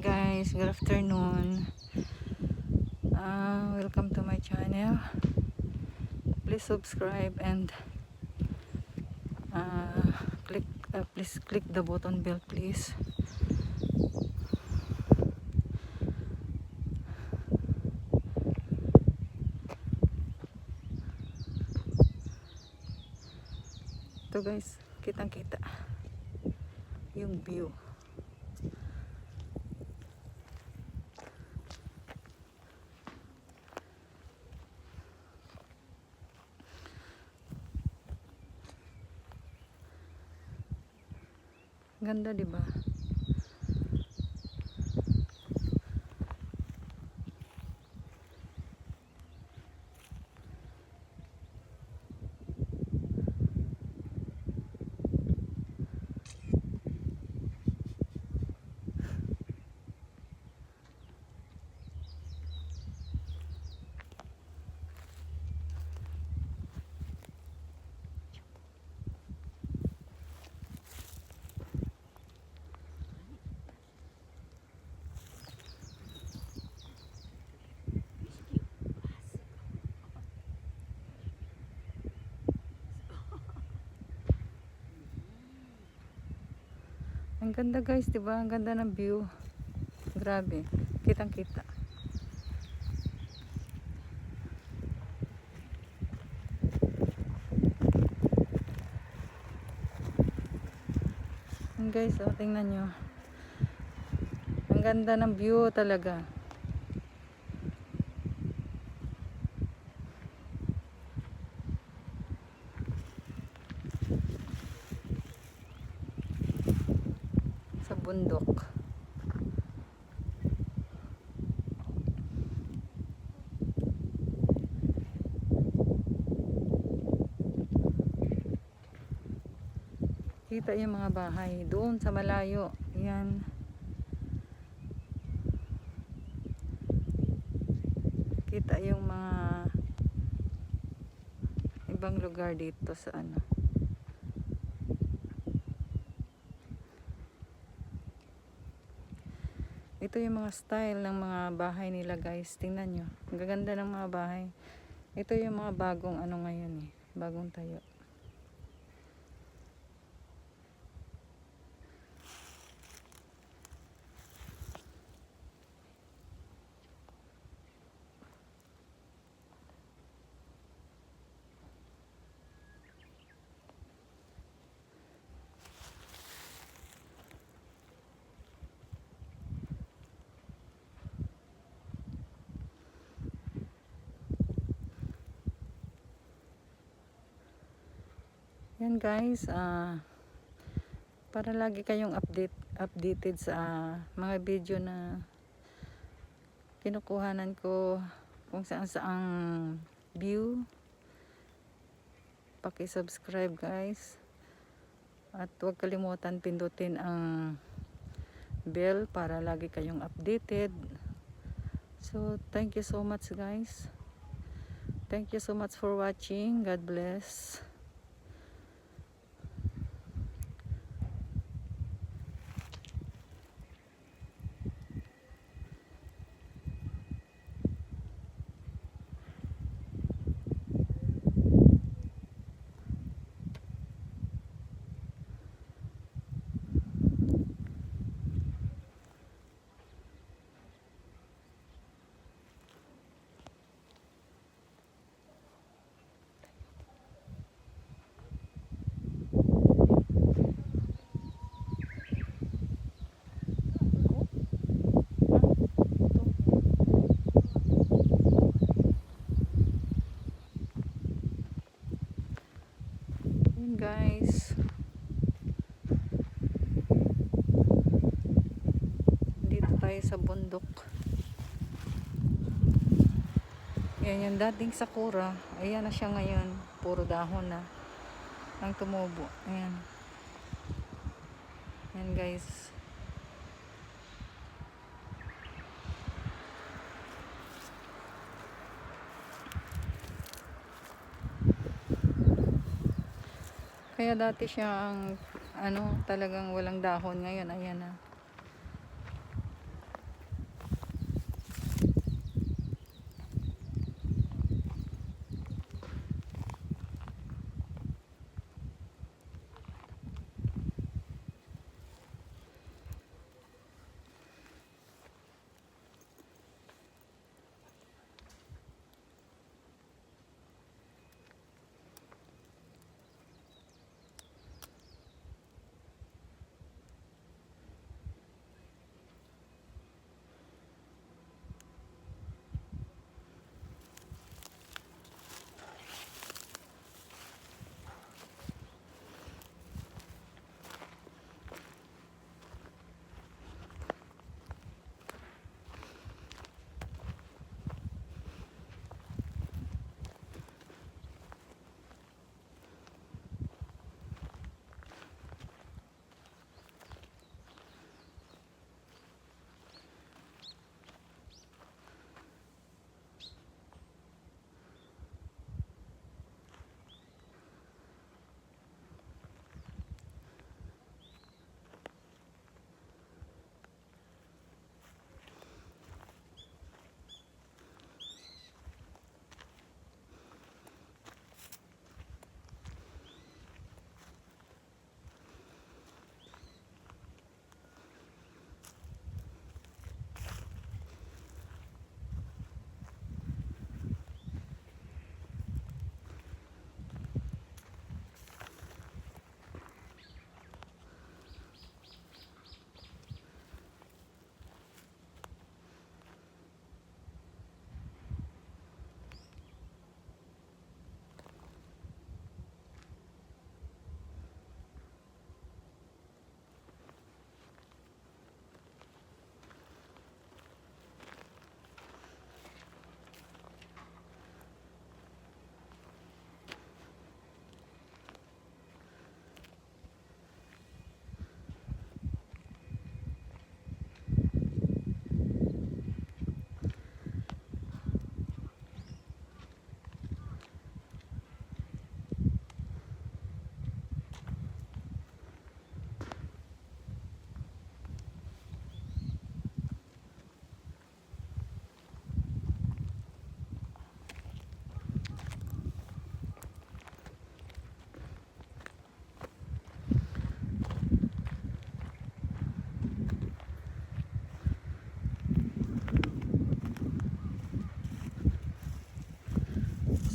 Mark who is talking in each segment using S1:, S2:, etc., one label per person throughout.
S1: guys, good afternoon. Welcome to my channel. Please subscribe and please click the button bell, please. Ito guys, kitang kita yung view. Ganda, di ba? Ang ganda guys, di ba? Ang ganda ng view. Grabe, kitang kita. Guys, oh, tingnan nyo. Ang ganda ng view talaga. Sa bundok. Kita yung mga bahay doon sa malayo. Yan. Kita yung mga ibang lugar dito sa ano. Ito yung mga style ng mga bahay nila guys. Tingnan nyo. Ang gaganda ng mga bahay. Ito yung mga bagong ano ngayon eh. Bagong tayo. Yan guys, para lagi kayong updated sa mga video na kinukuhanan ko kung saan saang view. Paki-subscribe guys. At huwag kalimutan pindutin ang bell para lagi kayong updated. So, thank you so much guys. Thank you so much for watching. God bless. Guys, dito tayo sa bundok. Yan yung dating sakura. Ayan na siya ngayon, puro dahon na ang tumubo. Ayan. Yan guys. Kaya dati siyang ano, talagang walang dahon. Ngayon ayan na.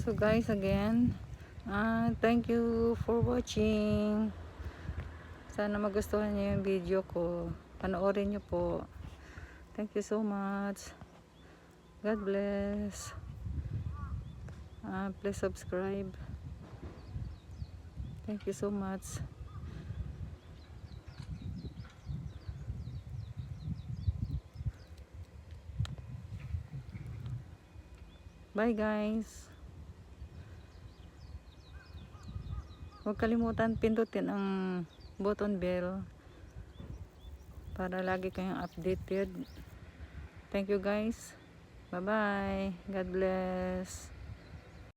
S1: So guys, again, thank you for watching. Sana magustuhan niyo yung video ko. Panoorin niyo po. Thank you so much. God bless. Please subscribe. Thank you so much. Bye guys. Huwag kalimutan pindutin ang button bell para lagi kayong updated. Thank you guys. Bye bye. God bless.